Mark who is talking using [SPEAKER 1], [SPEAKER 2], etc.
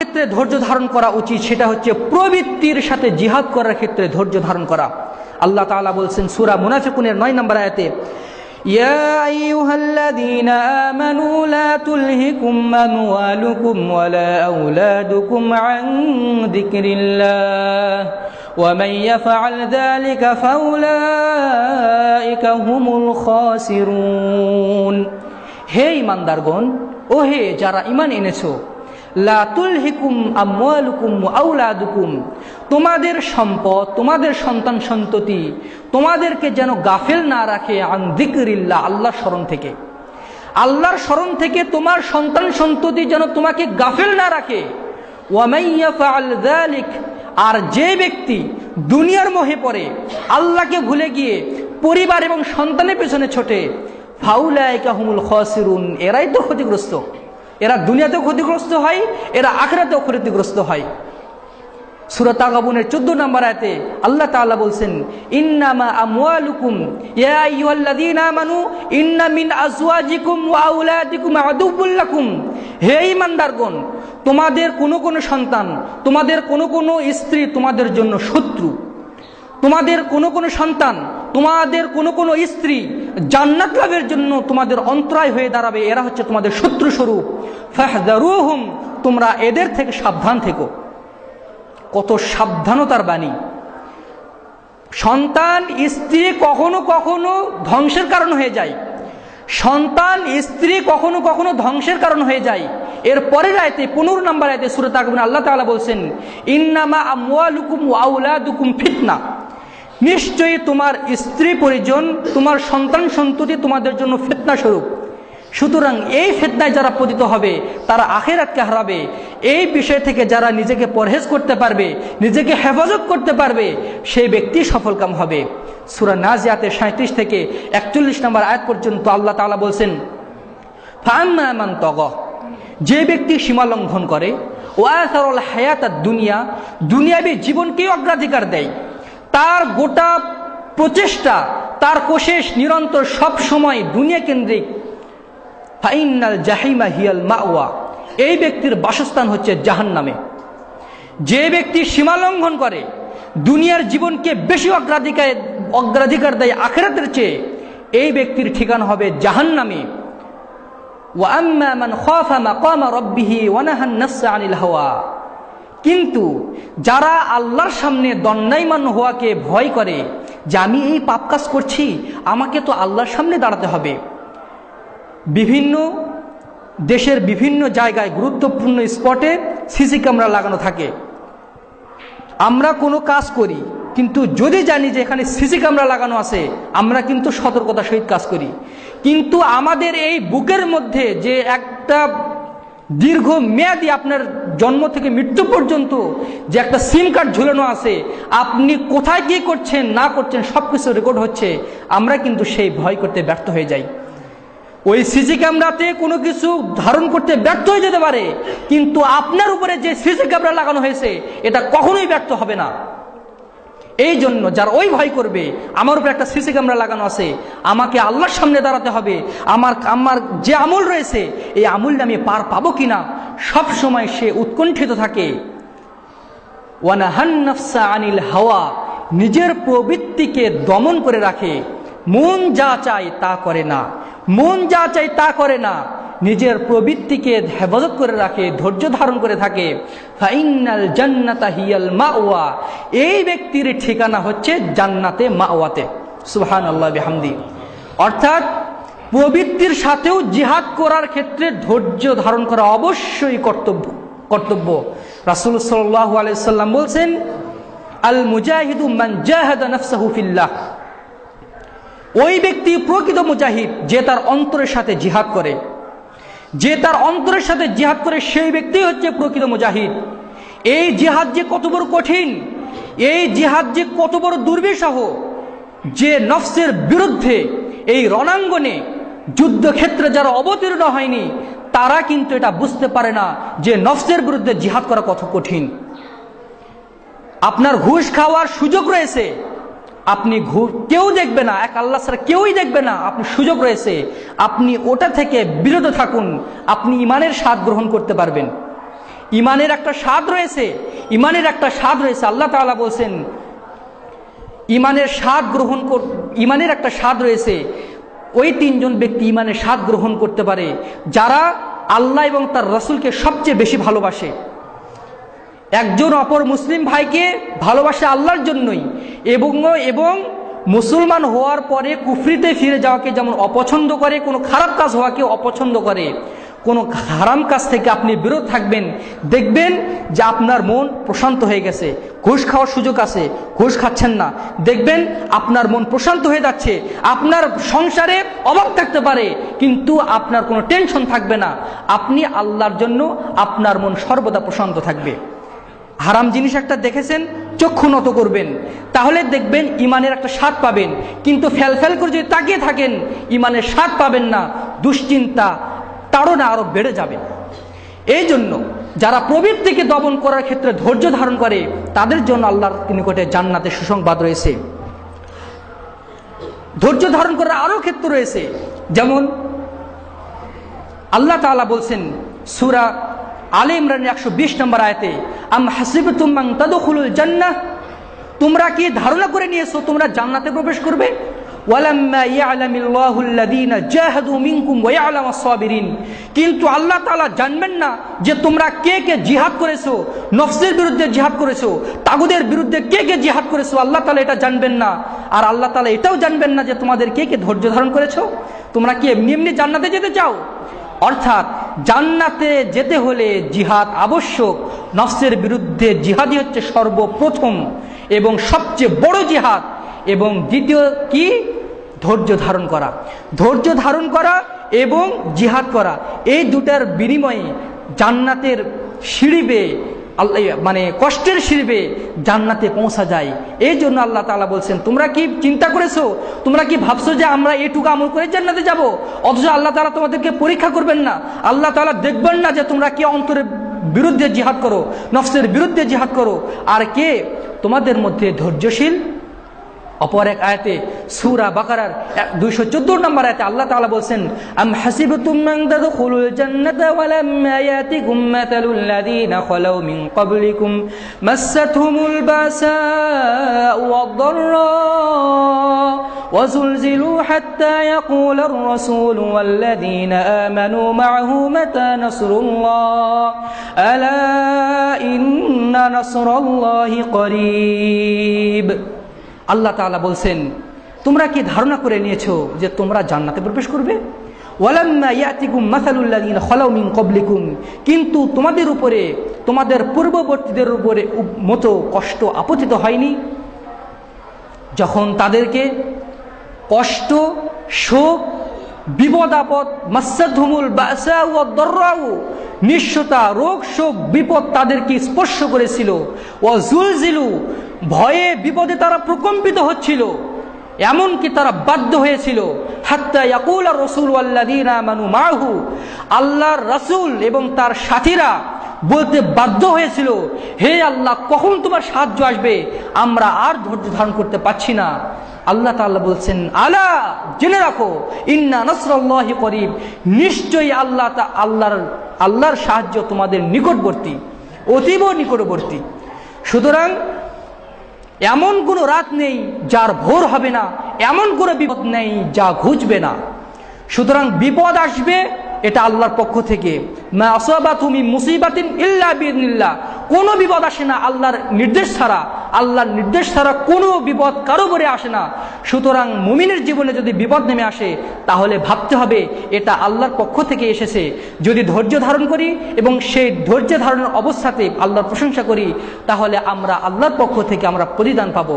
[SPEAKER 1] ক্ষেত্রে ধৈর্য ধারণ করা উচিত, সেটা হচ্ছে প্রবৃত্তির সাথে জিহাদ করার ক্ষেত্রে ধৈর্য ধারণ করা। আল্লাহ তাআলা বলছেন সূরা মুনাফিকুনের 9 নম্বর আয়াতে, ইয়া আইয়ুহাল্লাযীনা আমানু লা তুলহিকুম আমওয়ালুকুম ওয়ালা আওলাদুকুম আন যিকরিল্লাহ ওয়া মান ইয়াফআল যালিকা ফাউলাইকা হুমুল খাসিরুন। হে ঈমানদারগণ, ও হে যারা ঈমান এনেছো, লা তুলহিকুম আমওয়ালুকুম ওয়া আওলাদুকুম, তোমাদের সম্পদ, তোমাদের সন্তান সন্ততি তোমাদেরকে যেন গাফেল না রাখে আন যিকরিল্লাহ, আল্লাহর স্মরণ থেকে। আল্লাহর স্মরণ থেকে তোমার সন্তান সন্ততি যেন তোমাকে গাফেল না রাখে। ওয়া মান ইয়াফআল যালিক, আর যে ব্যক্তি দুনিয়ার মোহে পড়ে আল্লাহকে ভুলে গিয়ে পরিবার এবং সন্তানের পেছনে ছোটে, ফাউলাইকা হুমুল খাসিরুন, এরাই তো ক্ষতিগ্রস্ত। এরা দুনিয়াতেও ক্ষতিগ্রস্ত হয়, এরা আখিরাতেও ক্ষতিগ্রস্ত হয়। সূরা তাগাবুনের 14 নম্বর আয়াতে আল্লাহ তাআলা বলছেন, ইন্নামা আমওয়ালুকুম ইয়া আইয়ুহাল্লাযীনা আমানু ইন্না মিন আজওয়াজিকুম ওয়া আওলাদিকুম আদুউল লাকুম। হে ঈমানদারগণ, তোমাদের কোন কোন সন্তান, তোমাদের কোন কোন স্ত্রী তোমাদের জন্য শত্রু। তোমাদের কোন কোন সন্তান, তোমাদের কোন কোন স্ত্রী জান্নাত লাভের জন্য তোমাদের অন্তরায় হয়ে দাঁড়াবে, এরা হচ্ছে তোমাদের শত্রু স্বরূপ। ফাহযারুহুম, তোমরা এদের থেকে সাবধান থেকো। কত সাবধানতার বাণী! সন্তান স্ত্রী কখনো কখনো ধ্বংসের কারণ হয়ে যায়, সন্তান স্ত্রী কখনো কখনো ধ্বংসের কারণ হয়ে যায়। এর পরের আয়াতে 15 নম্বর আয়াতে সূরা তাগাবুন আল্লাহ তাআলা বলছেন, ইন্নামা আমওয়ালুকুম ওয়া আওলাদুকুম ফিতনা, নিশ্চয়ই তোমার স্ত্রী পরিজন, তোমার সন্তান সন্ততি তোমাদের জন্য ফিতনা স্বরূপ। সুতরাং এই ফিতনায় যারা পতিত হবে তারা আখিরাতকে হারাবে। এই বিষয় থেকে যারা নিজেকে পরহেজ করতে পারবে, নিজেকে হেফাজত করতে পারবে, সেই ব্যক্তি সফলকাম হবে। সূরা নাজিয়াতের 37 থেকে 41 নম্বর আয়াত পর্যন্ত আল্লাহ তাআলা বলছেন, ফাআম্মা মান তাগা, যে ব্যক্তি সীমা লঙ্ঘন করে, ওয়াসারুল হায়াতাদ দুনিয়া, দুনিয়াবী জীবনকে অগ্রাধিকার দেয়, তার গোটা প্রচেষ্টা, তার কোশিশ নিরন্তর সব সময় দুনিয়া কেন্দ্রিক, ফাইনাল জাহিমা হিয়াল মাওয়া, এই ব্যক্তির বাসস্থান হচ্ছে জাহান্নামে। যে ব্যক্তি সীমা লঙ্ঘন করে, দুনিয়ার জীবনকে বেশি অগ্রাধিকার দেয় আখিরাতের চেয়ে, এই ব্যক্তির ঠিকানা হবে জাহান্নামে। ওয়া আম্মা মান খাফা মাকামা রাব্বিহি ওয়া নাহান নাফসা আনিল হাওয়া, কিন্তু যারা আল্লাহর সামনে দণ্ডায়মান হওয়াকে ভয় করে, যে আমি এই পাপ কাজ করছি, আমাকে তো আল্লাহর সামনে দাঁড়াতে হবে। বিভিন্ন দেশের বিভিন্ন জায়গায় গুরুত্বপূর্ণ স্পটে সিসি ক্যামেরা লাগানো থাকে। আমরা কোনো কাজ করি, কিন্তু যদি জানি যে এখানে সিসি ক্যামেরা লাগানো আছে, আমরা কিন্তু সতর্কতার সহিত কাজ করি। কিন্তু আমাদের এই বুকের মধ্যে যে একটা দীর্ঘ মেয়াদি, আপনার জন্ম থেকে মৃত্যু পর্যন্ত যে একটা সিম কার্ড ঝুলানো আছে, আপনি কোথায় কি করছেন না করছেন সব কিছু রেকর্ড হচ্ছে, আমরা কিন্তু সেই ভয় করতে ব্যর্থ হয়ে যাই। ওই সিসি ক্যামেরাতে কোনো কিছু ধারণ করতে ব্যর্থ হয়ে যেতে পারে, কিন্তু আপনার উপরে যে সিসি ক্যামেরা লাগানো হয়েছে এটা কখনোই ব্যর্থ হবে না। এই জন্য যারা ওই ভয় করবে, আমার উপরে একটা সিসি ক্যামেরা লাগানো আছে, আমাকে আল্লাহর সামনে দাঁড়াতে হবে, আমার যে আমল রয়েছে এই আমলটা আমি পার পাবো কিনা, সব সময় সে উৎকণ্ঠিত থাকে। ওয়ানাহান নাফসা আনিল হাওয়া, নিজের প্রবৃত্তিকে দমন করে রাখে। মন যা চায় তা করে না, মন যা চায় তা করে না, নিজের প্রবৃত্তিকে হেফাজত করে রাখে, ধৈর্য ধারণ করে থাকে। ফাইনাল জান্নাতা হিয়াল মাওয়া, এই ব্যক্তির ঠিকানা হচ্ছে জান্নাতে মাওয়াতে। সুবহানাল্লাহ বিহামদি। অর্থাৎ প্রবৃত্তির সাথেও জিহাদ করার ক্ষেত্রে ধৈর্য ধারণ করা অবশ্যই কর্তব্য। রাসূল সাল্লাল্লাহু আলাইহি সাল্লাম বলছেন, আল মুজাহিদু মান জাহাদা নাফসাহু ফিল্লাহ, ওই ব্যক্তি প্রকৃত মুজাহিদ যে তার অন্তরের সাথে জিহাদ করে, যে তার অন্তরের সাথে জিহাদ করে, সেই ব্যক্তি হচ্ছে প্রকৃত মুজাহিদ। এই জিহাদ যে কত বড় কঠিন, এই জিহাদ যে কত বড় দুর্বিষহ, যে নফসের বিরুদ্ধে এই রণাঙ্গনে যুদ্ধক্ষেত্রে যারা অবতীর্ণ হয়নি তারা কিন্তু এটা বুঝতে পারে না যে নফসের বিরুদ্ধে জিহাদ করা কত কঠিন। আপনার ঘুষ খাওয়ার সুযোগ রয়েছে, আপনি কেউ দেখবে না, এক আল্লাহ ছাড়া কেউই দেখবে না, আপনি সুযোগ রয়েছে, আপনি ওটা থেকে বিরত থাকুন, আপনি ইমানের স্বাদ গ্রহণ করতে পারবেন। ইমানের একটা স্বাদ রয়েছে, ইমানের একটা স্বাদ রয়েছে। আল্লাহ তাআলা বলছেন ইমানের একটা স্বাদ রয়েছে। ওই তিনজন ব্যক্তি ইমানের স্বাদ গ্রহণ করতে পারে যারা আল্লাহ এবং তার রাসূলকে সবচেয়ে বেশি ভালোবাসে। একজন অপর মুসলিম ভাইকে ভালোবাসে আল্লাহর জন্যই, এবং মুসলমান হওয়ার পরে কুফরিতে ফিরে যাওয়াকে যেমন অপছন্দ করে, কোনো খারাপ কাজ হওয়াকে অপছন্দ করে, কোনো হারাম কাজ থেকে আপনি বিরত থাকবেন, দেখবেন যে আপনার মন প্রশান্ত হয়ে গেছে। ঘুষ খাওয়ার সুযোগ আছে, ঘুষ খাচ্ছেন না, দেখবেন আপনার মন প্রশান্ত হয়ে যাচ্ছে। আপনার সংসারে অভাব থাকতে পারে কিন্তু আপনার কোনো টেনশন থাকবে না। আপনি আল্লাহর জন্য আপনার মন সর্বদা প্রশান্ত থাকবে। হারাম জিনিস একটা দেখেছেন, চক্ষু নত করবেন, তাহলে দেখবেন ইমানের একটা স্বাদ পাবেন। কিন্তু ফেল করে যদি তাকিয়ে থাকেন, ইমানের স্বাদ পাবেন না, দুশ্চিন্তা তাড়না আরো বেড়ে যাবে। এই জন্য যারা প্রবৃত্তিকে দমন করার ক্ষেত্রে ধৈর্য ধারণ করে তাদের জন্য আল্লাহর নিকটে জান্নাতে সুসংবাদ রয়েছে। ধৈর্য ধারণ করার আরো ক্ষেত্র রয়েছে, যেমন আল্লাহ তাআলা বলছেন সূরা আলে ইমরান 120 নম্বর আয়াতে, আম হাসিবতুম আন তাদখুলুল জান্নাহ, তোমরা কি ধারণা করে নিয়েছো তোমরা জান্নাতে প্রবেশ করবে? ওয়ালাম্মা ইয়ালামিল্লাহুল্লাযীনা জাহাদু মিনকুম ওয়া ইয়ালামাস সাবিরিন, কিন্তু আল্লাহ তাআলা জানবেন না যে তোমরা কে কে জিহাদ করেছো, নফসের বিরুদ্ধে জিহাদ করেছো, তাগুদের বিরুদ্ধে কে কে জিহাদ করেছো, আল্লাহ তাআলা এটা জানবেন না। আর আল্লাহ তাআলা এটাও জানবেন না যে তোমাদের কে কে ধৈর্য ধারণ করেছো। তোমরা কি এমনি এমনি জান্নাতে যেতে চাও? অর্থাৎ জান্নাতে যেতে হলে জিহাদ আবশ্যক। নফসের বিরুদ্ধে জিহাদই হচ্ছে সর্বপ্রথম এবং সবচেয়ে বড় জিহাদ। এবং দ্বিতীয় কি? ধৈর্য ধারণ করা। ধৈর্য ধারণ করা এবং জিহাদ করা, এই দুটার বিনিময়ে জান্নাতের সিঁড়ি বেয়ে, মানে কষ্টের সিঁড়ি বেয়ে জান্নাতে পৌঁছা যায়। এই জন্য আল্লাহ তাআলা বলছেন তোমরা কি চিন্তা করেছো, তোমরা কি ভাবছো যে আমরা এটুকু আমল করে জান্নাতে যাব? অথচ আল্লাহ তাআলা তোমাদেরকে পরীক্ষা করবেন না। আল্লাহ তাআলা দেখবেন না যে তোমরা কি অন্তরের বিরুদ্ধে জিহাদ করো, নফসের বিরুদ্ধে জিহাদ করো, আর কে তোমাদের মধ্যে ধৈর্যশীল। অপর এক আয়াতে সূরা বাকারার 214 নম্বর আয়াতে আল্লাহ তাআলা বলছেন, আম হাসিবতুম মান তাদখুলুল জান্নাতা ওয়া লাম্মা ইয়াতিকুম মাতালুল লাযীনা খালাউ মিন ক্বাবলিকুম মাসসাতহুমুল বাসাউ ওয়াদ-দাররা ওয়া যুলজিলু হাত্তা ইয়াকুলার রাসূলু ওয়াল লাযীনা আমানু মা'আহু মাতা নাসরুল্লাহ আলা ইন্না নাসরাল্লাহি করিব। আল্লাহ তাআলা বলছেন তোমরা কি ধারণা করে নিয়েছো যে তোমরা জান্নাতে প্রবেশ করবে? ওয়ালাম্মা ইয়াতিকুম মাসালুল লাযীনা খালাউ মিন ক্বাবলিকুম, কিন্তু তোমাদের উপরে তোমাদের পূর্ববর্তীদের উপরে মতো কষ্ট আপতিত হয়নি যখন তাদেরকে কষ্ট, শোক, বিপদ আপদ, মাসসাতহুমুল বাসা ওয়াদ দাররাউ, নিঃস্বতা, রোগ, শোক, বিপদ তাদেরকে স্পর্শ করেছিল। ওয়া যুলজিলু, ভয়ে বিপদে তারা প্রকম্পিত হচ্ছিল, এমনকি তারা বাধ্য হয়েছিল। হাত্তা ইয়াকুলার রাসূল ওয়াল্লাযীনা আমানু মা'হু, আল্লাহর রাসূল এবং তার সাথীরা বলতে বাধ্য হয়েছিল, হে আল্লাহ কখন তোমার সাহায্য আসবে, আমরা আর ধৈর্য ধারণ করতে পারছি না। আল্লাহ তাআলা বলছেন আলা, জেনে রাখো, ইন্না নাসরাল্লাহি করিব, নিশ্চয়ই আল্লাহর সাহায্য তোমাদের নিকটবর্তী, অতীব নিকটবর্তী। সুতরাং এমন কোনো রাত নেই যার ভোর হবে না, এমন কোনো বিপদ নেই যা ঘুচবে না। সুতরাং বিপদ আসবে, এটা আল্লাহর পক্ষ থেকে। মা আসাবাতু মিন মুসিবাতিন ইল্লা বিইذنিল্লাহ, কোনো বিপদ আসে না আল্লাহর নির্দেশ ছাড়া। আল্লাহর নির্দেশ ছাড়া কোনো বিপদ কারো উপরে আসে না। সুতরাং মুমিনের জীবনে যদি বিপদ নেমে আসে তাহলে ভাবতে হবে এটা আল্লাহর পক্ষ থেকে এসেছে। যদি ধৈর্য ধারণ করি এবং সেই ধৈর্য ধারণের অবস্থাতে আল্লাহর প্রশংসা করি তাহলে আমরা আল্লাহর পক্ষ থেকে আমরা প্রতিদান পাবো।